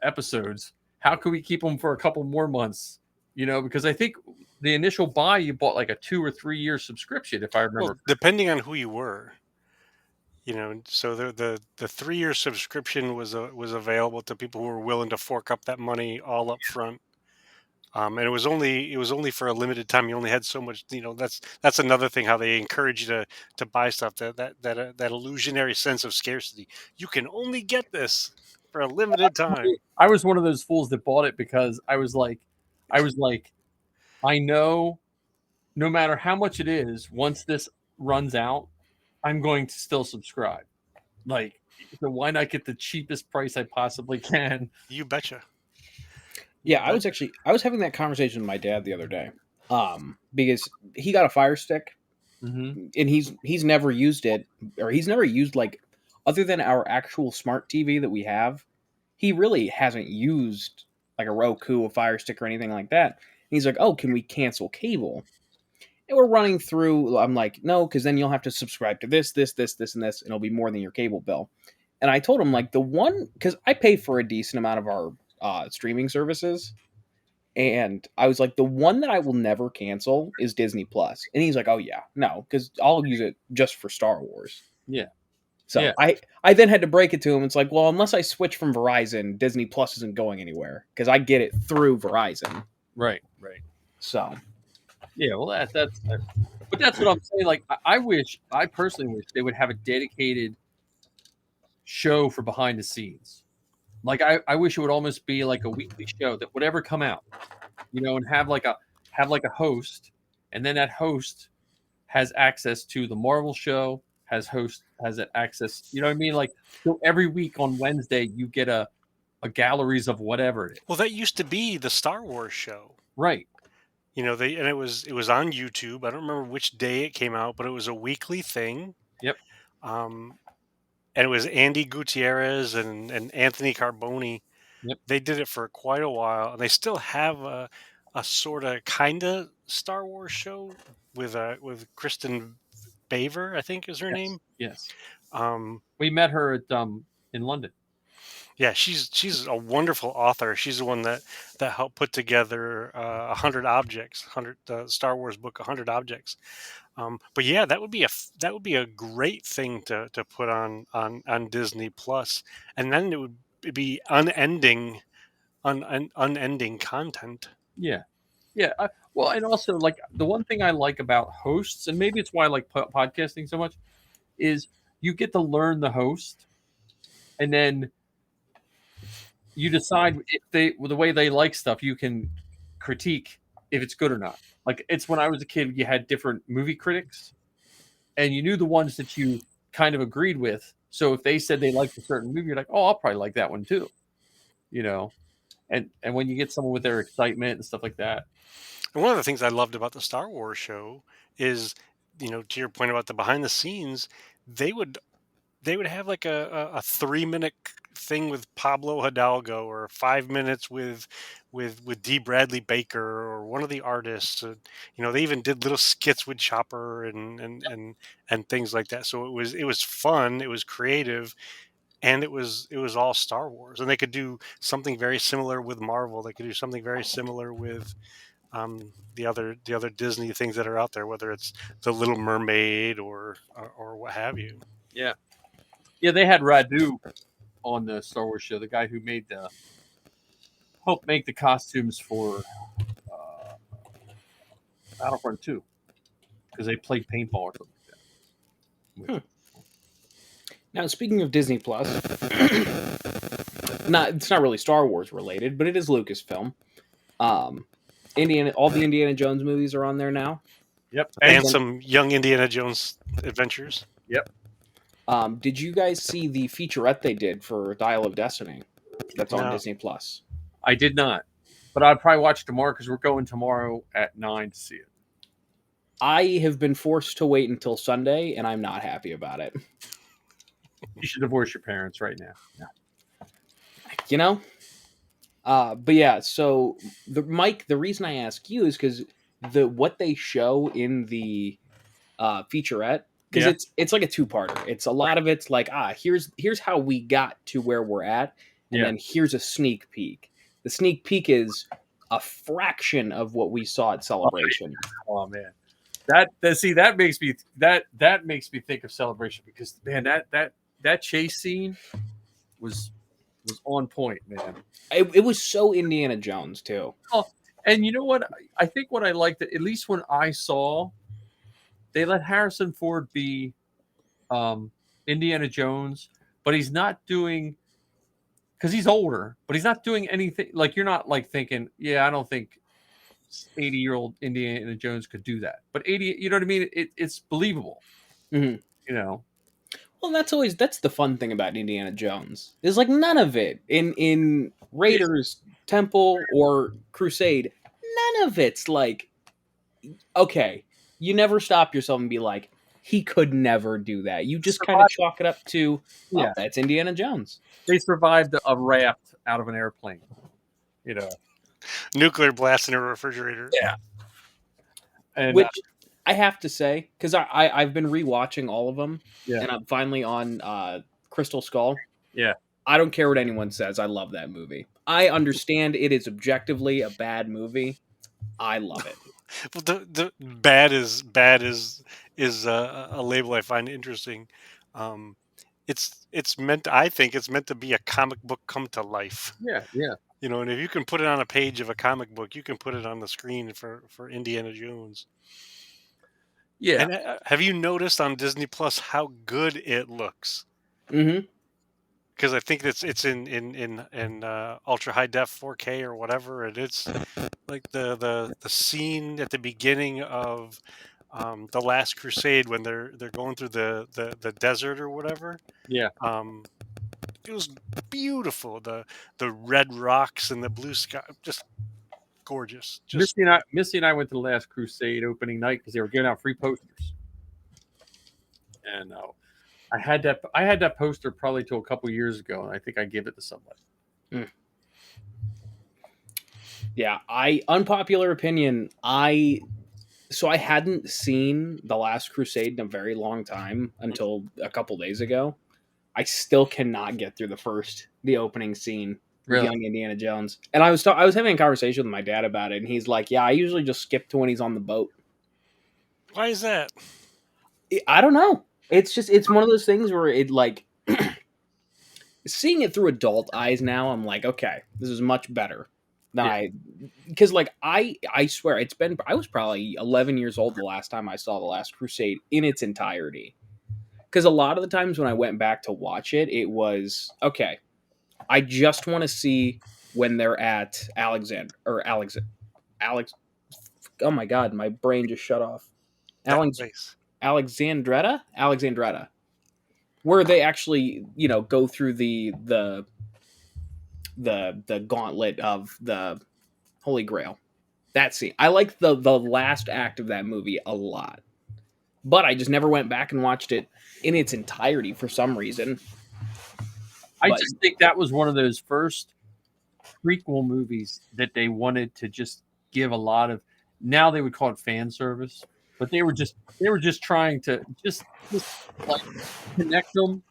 episodes. How can we keep them for a couple more months? Because I think the initial buy, you bought like a 2 or 3 year subscription, if I remember. Well, depending on who you were, so the 3 year subscription was available to people who were willing to fork up that money all up front. And it was only for a limited time. You only had so much. That's another thing. How they encourage you to buy stuff. That illusionary sense of scarcity. You can only get this for a limited time. I was one of those fools that bought it because I was like, I know, no matter how much it is, once this runs out, I'm going to still subscribe. Like, so why not get the cheapest price I possibly can? You betcha. Yeah, I was having that conversation with my dad the other day, because he got a Fire Stick, and he's never used it, or he's never used, like, other than our actual smart TV that we have, he really hasn't used like a Roku, a Fire Stick, or anything like that. And he's like, "Oh, can we cancel cable?" And we're running through. I'm like, "No, because then you'll have to subscribe to this, and this, and it'll be more than your cable bill." And I told him, like, because I pay for a decent amount of our streaming services, and I was like, the one that I will never cancel is Disney Plus. And he's like, "Oh yeah, no, because I'll use it just for Star Wars." Yeah. So yeah. I then had to break it to him. It's like, well, unless I switch from Verizon, Disney Plus isn't going anywhere because I get it through Verizon. Right. So yeah, well, that's but that's what I'm saying. Like, I personally wish they would have a dedicated show for behind the scenes. Like, I wish it would almost be like a weekly show that would ever come out, and have like a host, and then that host has access to the Marvel show, has access, you know what I mean? Like, so every week on Wednesday you get a galleries of whatever it is. Well, that used to be the Star Wars show, right? And it was on YouTube. I don't remember which day it came out, but it was a weekly thing. Yep. And it was Andy Gutierrez and Anthony Carboni. Yep. They did it for quite a while, and they still have a sort of kind of Star Wars show with Kristen Baver, I think is her name. Yes. We met her at in London. Yeah, she's a wonderful author. She's the one that helped put together 100 Star Wars book, 100 Objects. But yeah, that would be a great thing to put on Disney Plus, and then it would be unending content. Yeah. Yeah. Well, and also like the one thing I like about hosts, and maybe it's why I like podcasting so much, is you get to learn the host, and then you decide if the way they like stuff, you can critique if it's good or not. Like it's when I was a kid, you had different movie critics, and you knew the ones that you kind of agreed with. So if they said they liked a certain movie, you're like, oh, I'll probably like that one too. You know, and when you get someone with their excitement and stuff like that. And one of the things I loved about the Star Wars show is, to your point about the behind the scenes, they would they would have like a 3 minute thing with Pablo Hidalgo, or 5 minutes with D. Bradley Baker, or one of the artists. They even did little skits with Chopper and things like that. So it was fun, it was creative, and it was all Star Wars. And they could do something very similar with Marvel. They could do something very similar with the other Disney things that are out there, whether it's the Little Mermaid or what have you. Yeah. Yeah, they had Radu on the Star Wars show, the guy who helped make the costumes for Battlefront 2, because they played paintball or something like that. Now, speaking of Disney Plus, it's not really Star Wars related, but it is Lucasfilm. All the Indiana Jones movies are on there now. Yep. And some young Indiana Jones adventures. Yep. Did you guys see the featurette they did for Dial of Destiny? That's on No. Disney Plus. I did not, but I'll probably watch tomorrow because we're going tomorrow at 9 to see it. I have been forced to wait until Sunday, and I'm not happy about it. You should divorce your parents right now. Yeah. But yeah, so the reason I ask you is because what they show in the featurette, because it's like a two-parter. It's a lot of it's like, here's how we got to where we're at, and then here's a sneak peek. The sneak peek is a fraction of what we saw at Celebration. Oh man, that makes me think of Celebration, because man, that chase scene was on point, man. It was so Indiana Jones too. Oh, and you know what? I think what I liked, at least when I saw, they let Harrison Ford be Indiana Jones, but he's not doing, because he's older, but he's not doing anything. Like, you're not like thinking, yeah, I don't think 80-year-old Indiana Jones could do that. But 80, you know what I mean? It's believable. Mm-hmm. You know. Well, that's the fun thing about Indiana Jones. There's like none of it in Raiders, Temple, or Crusade. None of it's like, okay, you never stop yourself and be like, he could never do that. You just kind of chalk it up to, that's Indiana Jones. They survived a raft out of an airplane. Nuclear blast in a refrigerator. Yeah. And, which I have to say, because I've been rewatching all of them, yeah. and I'm finally on Crystal Skull. Yeah. I don't care what anyone says. I love that movie. I understand it is objectively a bad movie. I love it. Well, the bad is a label I find interesting. It's meant. I think it's meant to be a comic book come to life. Yeah, yeah. And if you can put it on a page of a comic book, you can put it on the screen for Indiana Jones. Yeah. And have you noticed on Disney Plus how good it looks? Mm-hmm. Because I think it's in ultra high def 4K or whatever, and it's like the scene at the beginning of The Last Crusade when they're going through the desert or whatever. Yeah. It was beautiful. The red rocks and the blue sky, just gorgeous. Missy and I went to The Last Crusade opening night because they were giving out free posters, and I had that poster probably till a couple years ago, and I think I gave it to somebody. Yeah, unpopular opinion. I hadn't seen The Last Crusade in a very long time until a couple days ago. I still cannot get through the opening scene with Really? young Indiana Jones. And I was having a conversation with my dad about it, and he's like, "Yeah, I usually just skip to when he's on the boat." Why is that? I don't know. It's one of those things where it like seeing it through adult eyes now. I'm like, okay, this is much better than Yeah. because like I swear I was probably 11 years old the last time I saw The Last Crusade in its entirety. Because a lot of the times when I went back to watch it, it was okay. I just want to see when they're at Alex. Oh my god, my brain just shut off. That Alex place. Alexandretta, where they actually go through the gauntlet of the Holy Grail. That scene, I like the last act of that movie a lot, but I just never went back and watched it in its entirety for some reason. I But just think that was one of those first prequel movies that they wanted to just give a lot of. Now they would call it fan service, but they were just trying to just like connect them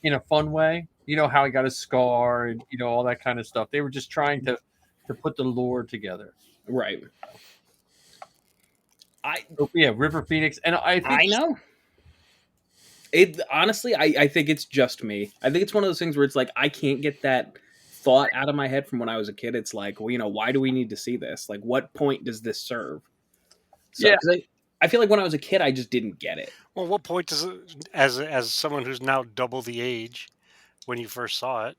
in a fun way. You know how he got his scar and all that kind of stuff. They were just trying to put the lore together. right, So, yeah, River Phoenix, and I think I know. It honestly, I think it's just me. I think it's one of those things where it's like I can't get that thought out of my head from when I was a kid. It's like, well, why do we need to see this? Like, what point does this serve? So, Yeah. 'cause I feel like when I was a kid, I just didn't get it. Well, what point does it, as someone who's now double the age when you first saw it,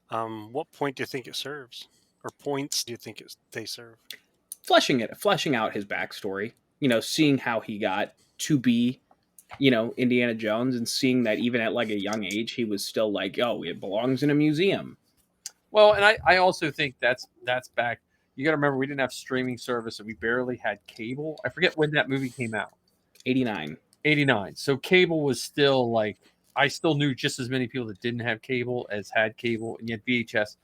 what point do you think it serves, or points do you think they serve? Fleshing out his backstory. Seeing how he got to be, Indiana Jones, and seeing that even at like a young age, he was still like, oh, it belongs in a museum. Well, and I also think that's back. You got to remember, we didn't have streaming service, and we barely had cable. I forget when that movie came out. 89. 89. So cable was still like, I still knew just as many people that didn't have cable as had cable, and yet VHS.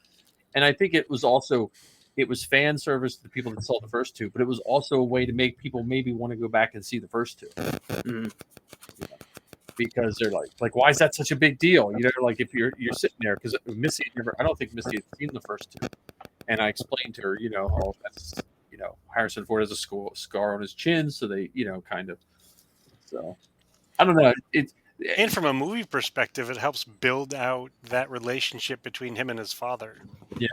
And I think it was fan service to the people that saw the first two, but it was also a way to make people maybe want to go back and see the first two. Mhm. Because they're like, why is that such a big deal? Like if you're sitting there, because I don't think Missy had seen the first two, and I explained to her, oh, that's Harrison Ford has a scar on his chin, so they, kind of. So I don't know. And from a movie perspective, it helps build out that relationship between him and his father. Yeah.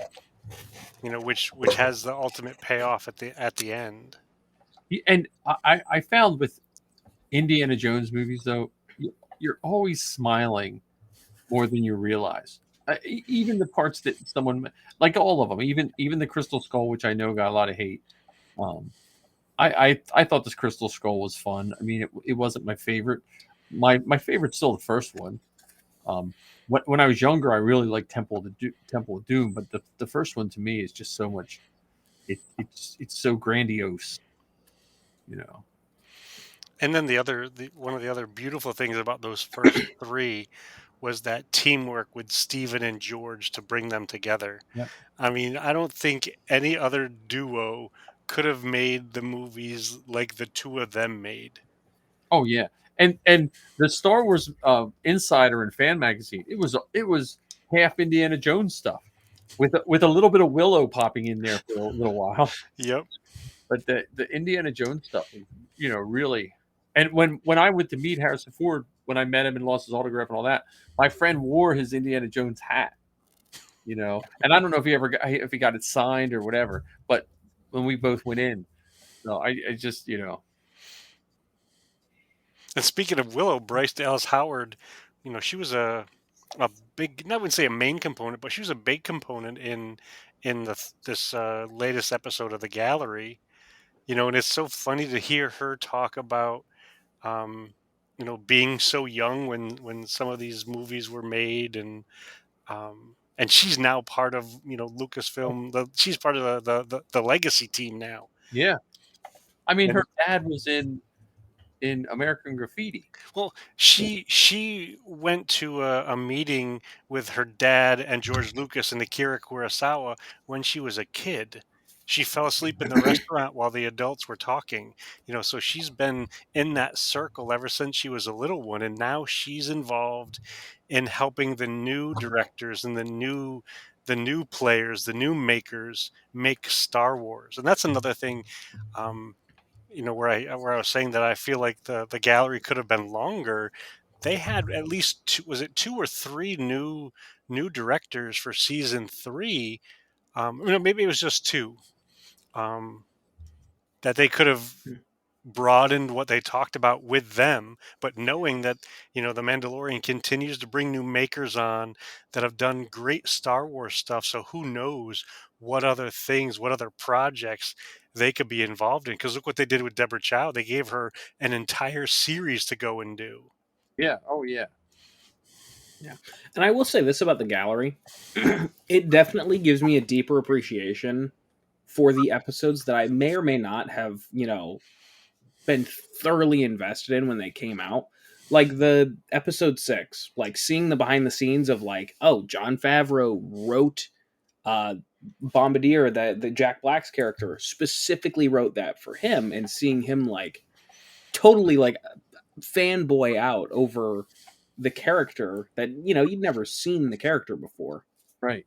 Which has the ultimate payoff at the end. And I found with Indiana Jones movies, though, you're always smiling more than you realize. Even the parts that someone, like all of them, even the Crystal Skull, which I know got a lot of hate. I thought this Crystal Skull was fun. I mean, it wasn't my favorite. My favorite's still the first one. When I was younger, I really liked Temple of Doom, but the first one to me is just so much. It's so grandiose, And then one of the other beautiful things about those first three was that teamwork with Stephen and George to bring them together. Yep. I mean, I don't think any other duo could have made the movies like the two of them made. Oh yeah, and the Star Wars Insider and Fan Magazine, it was half Indiana Jones stuff, with a little bit of Willow popping in there for a little while. Yep. But the Indiana Jones stuff, really. And when I went to meet Harrison Ford, when I met him and lost his autograph and all that, my friend wore his Indiana Jones hat. And I don't know if he got it signed or whatever. But when we both went in, no, I just And speaking of Willow, Bryce Dallas Howard, she was a big, I wouldn't say a main component, but she was a big component in this latest episode of The Gallery. And it's so funny to hear her talk about, being so young when some of these movies were made, and she's now part of Lucasfilm. She's part of the legacy team now. Yeah. I mean, her dad was in American Graffiti. Well, she went to a meeting with her dad and George Lucas and Akira Kurosawa when she was a kid. She fell asleep in the restaurant while the adults were talking. So she's been in that circle ever since she was a little one, and now she's involved in helping the new directors and the new players, the new makers make Star Wars. And that's another thing. Where I was saying that I feel like the gallery could have been longer. They had at least two or three new directors for season 3. Maybe it was just 2. That they could have broadened what they talked about with them, but knowing that the Mandalorian continues to bring new makers on that have done great Star Wars stuff, so who knows what other things, what other projects they could be involved in, because look what they did with Deborah Chow. They gave her an entire series to go and do. Yeah. Oh yeah. Yeah. And I will say this about the gallery. It definitely gives me a deeper appreciation for the episodes that I may or may not have, been thoroughly invested in when they came out. Like the episode 6, like seeing the behind the scenes of like, oh, Jon Favreau wrote Bombardier, the Jack Black's character, specifically wrote that for him, and seeing him like totally like fanboy out over the character that you'd never seen the character before. Right.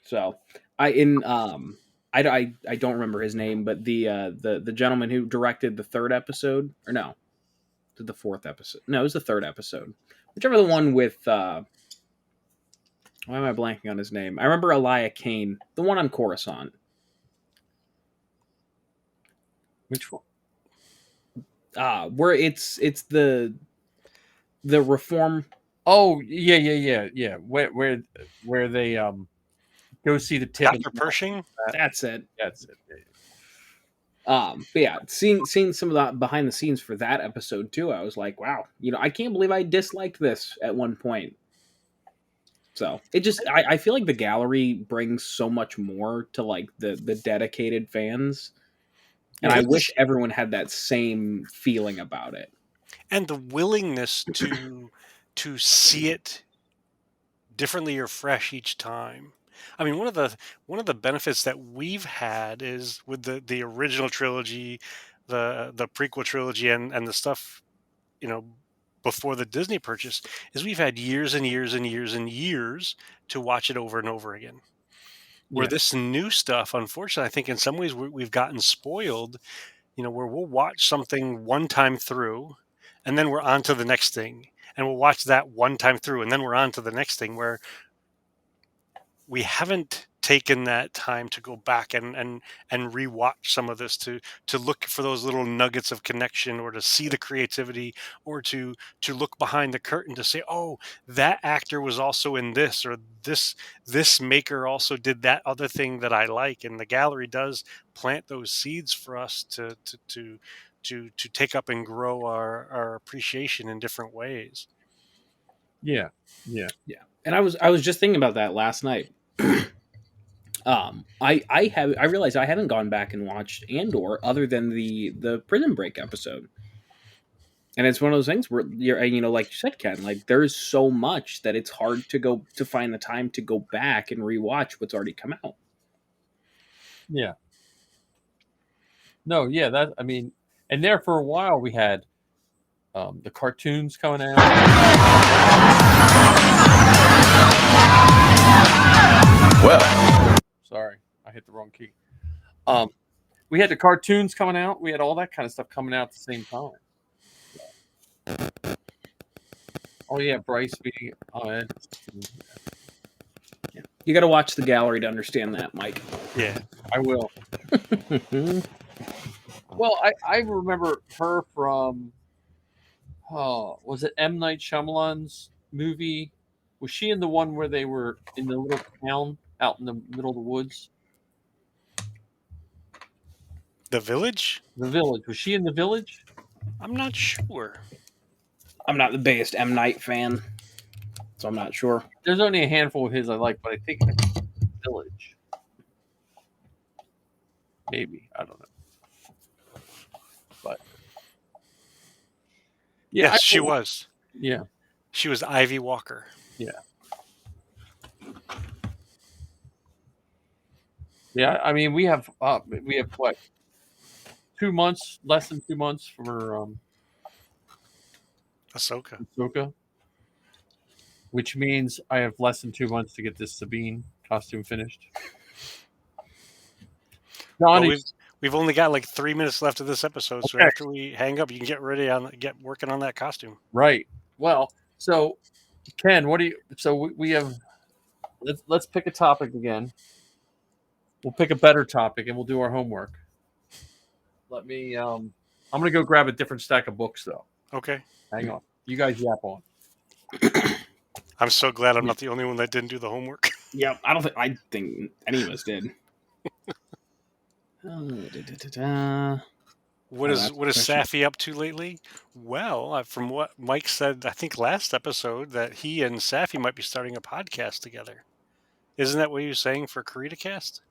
So I don't remember his name, but the gentleman who directed the 3rd episode, or no, did the 4th episode? No, it was the 3rd episode. Whichever the one with why am I blanking on his name? I remember Elia Kane, the one on Coruscant. Which one? Where it's the reform. Oh yeah. Where they go see the tip. Dr. Pershing. That's it. That's it. But yeah, seeing some of the behind the scenes for that episode too, I was like, wow, I can't believe I disliked this at one point. So it just, I feel like the gallery brings so much more to like the dedicated fans, and I wish everyone had that same feeling about it, and the willingness to see it differently or fresh each time. I mean, one of the benefits that we've had is with the original trilogy, the prequel trilogy, and the stuff, before the Disney purchase, is we've had years and years and years and years to watch it over and over again. Where this new stuff, unfortunately, I think in some ways we've gotten spoiled, where we'll watch something one time through, and then we're on to the next thing, and we'll watch that one time through, and then we're on to the next thing, where we haven't taken that time to go back and rewatch some of this to look for those little nuggets of connection, or to see the creativity, or to look behind the curtain to say, oh, that actor was also in this, or this maker also did that other thing that I like. And the gallery does plant those seeds for us to take up and grow our appreciation in different ways. Yeah. And I was just thinking about that last night. I realized I haven't gone back and watched Andor other than the Prison Break episode, and it's one of those things where you're like you said, Ken, like there's so much that it's hard to find the time to go back and rewatch what's already come out. Yeah. No, yeah, that, I mean, and there for a while we had the cartoons coming out. Well, Sorry, I hit the wrong key. We had the cartoons coming out. We had all that kind of stuff coming out at the same time. Oh yeah, Bryce being on. Yeah. You got to watch the gallery to understand that, Mike. Yeah, I will. Well, I remember her from, was it M. Night Shyamalan's movie? Was she in the one where they were in the little town out in the middle of the woods? The Village. The Village. Was she in The Village? I'm not sure. I'm not the biggest M. Night fan, so I'm not sure. There's only a handful of his I like, but I think it's The Village. Maybe. I don't know. But yeah, Yes, she was. Yeah. She was Ivy Walker. Yeah. Yeah, I mean we have what 2 months, less than 2 months for Ahsoka. Ahsoka, which means I have less than 2 months to get this Sabine costume finished. Well, Johnny, we've only got like 3 minutes left of this episode, so Okay. after we hang up, you can get working on that costume. right? Well, so Ken, what do you? So we have. Let's pick a topic again. We'll pick a better topic and we'll do our homework. Let me. I'm gonna go grab a different stack of books though. Okay. Hang on, you guys yap on. I'm so glad I'm not the only one that didn't do the homework. Yep, I think any of us did. What Oh, is that's what is a question. Safi up to lately? Well, from what Mike said, I think last episode that he and Safi might be starting a podcast together. Isn't that what he was saying for KaritaCast?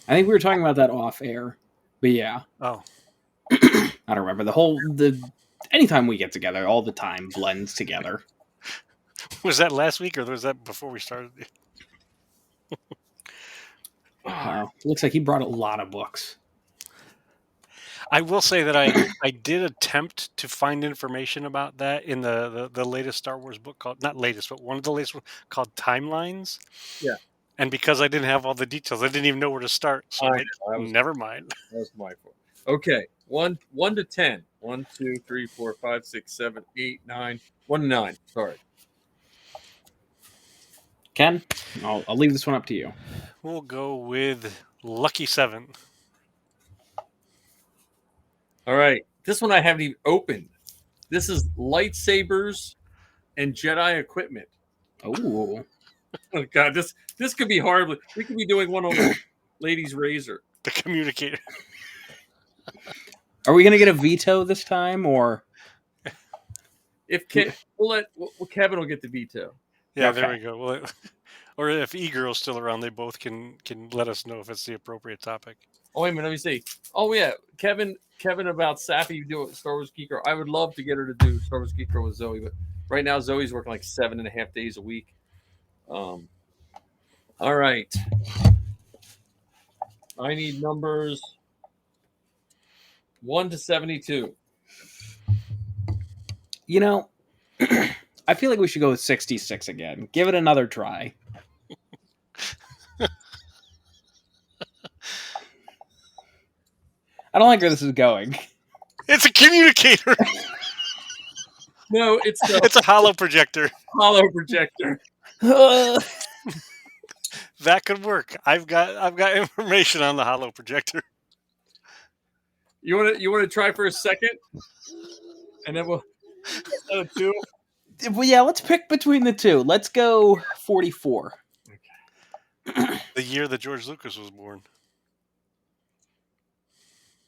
I think we were talking about that off air, but yeah, Oh, I don't remember the. Anytime we get together, all the time blends together. was that last week or was that before we started? Looks like he brought a lot of books. I will say that I did attempt to find information about that in the latest Star Wars book called, not latest, but one of the latest called Timelines. Yeah. And because I didn't have all the details, I didn't even know where to start. So never mind. That was my fault. Okay, 1 to 10. 1, 2, 3, 4, 5, 6, 7, 8, 9. 1 to 9. Sorry. Ken, I'll leave this one up to you. We'll go with Lucky 7. All right. This one I haven't even opened. This is lightsabers and Jedi equipment. Oh, Oh God, this could be horrible. We could be doing one on Ladies Razor. The communicator. are we gonna get a veto this time, or If Kevin will get the veto. Yeah, Okay. there we go. Well, or if E-Girl's still around, they both can let us know if it's the appropriate topic. Oh wait a minute, let me see. Oh yeah, Kevin about Safi, you do it with Star Wars Geek Girl. I would love to get her to do Star Wars Geek Girl with Zoe, but right now Zoe's working like 7.5 days a week. All right. I need numbers 1 to 72. you know, I feel like we should go with 66 again. Give it another try. I don't like where this is going. It's a communicator. No, it's the It's a hollow projector. hollow projector. That could work. I've got information on the hollow projector. You want to try for a second, and then we'll 2. Well, yeah, let's pick between the two. Let's go 44. The year that George Lucas was born.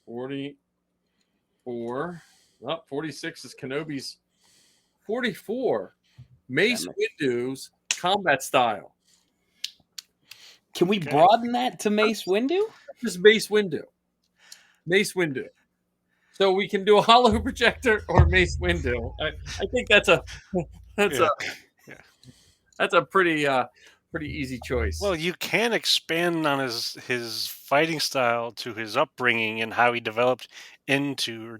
44. Oh, 46 is Kenobi's. 44. Mace Windu's combat style. Can we Okay. broaden that to Mace Windu? Just Mace Windu. Mace Windu. So we can do a hollow projector or Mace Windu. I think that's a pretty easy choice. Well, you can expand on his fighting style to his upbringing and how he developed into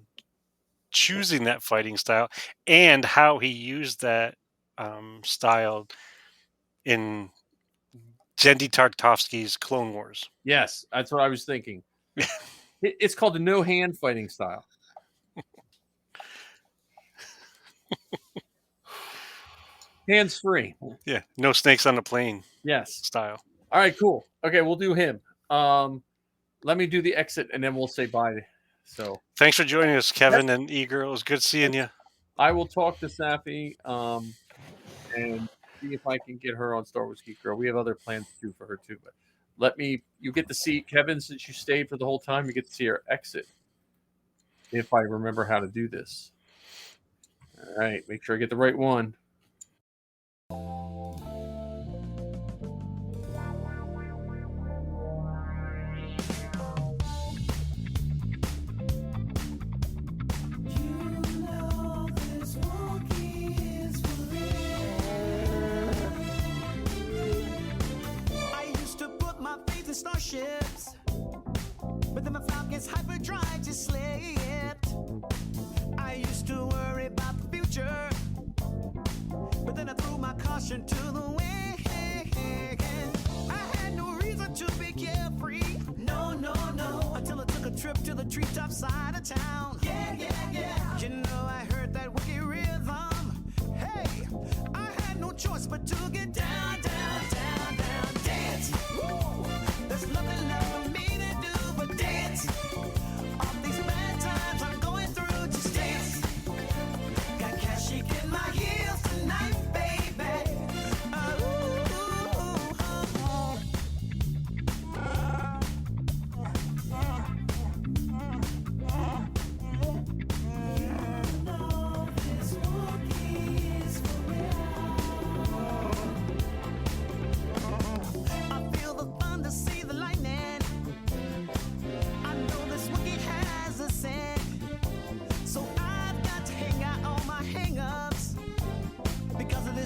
choosing that fighting style and how he used that style in Genndy Tartakovsky's Clone Wars. Yes, that's what I was thinking. It's called the no hand fighting style. Hands free. Yeah, no snakes on the plane Yes. style. All right, cool. Okay, we'll do him. Let me do the exit and then we'll say bye. So Thanks for joining us, Kevin and E-Girl. It was good seeing you. I will talk to Safi and see if I can get her on Star Wars Geek Girl. We have other plans to do for her too, but you get to see Kevin, since you stayed for the whole time, you get to see her exit. If I remember how to do this. All right, make sure I get the right one. I used to put my listen to the wind. I had no reason to be carefree. No, no, no. Until I took a trip to the treetop side of town. Yeah, yeah, yeah. You know, I heard that wicked rhythm. Hey, I had no choice but to get down, down.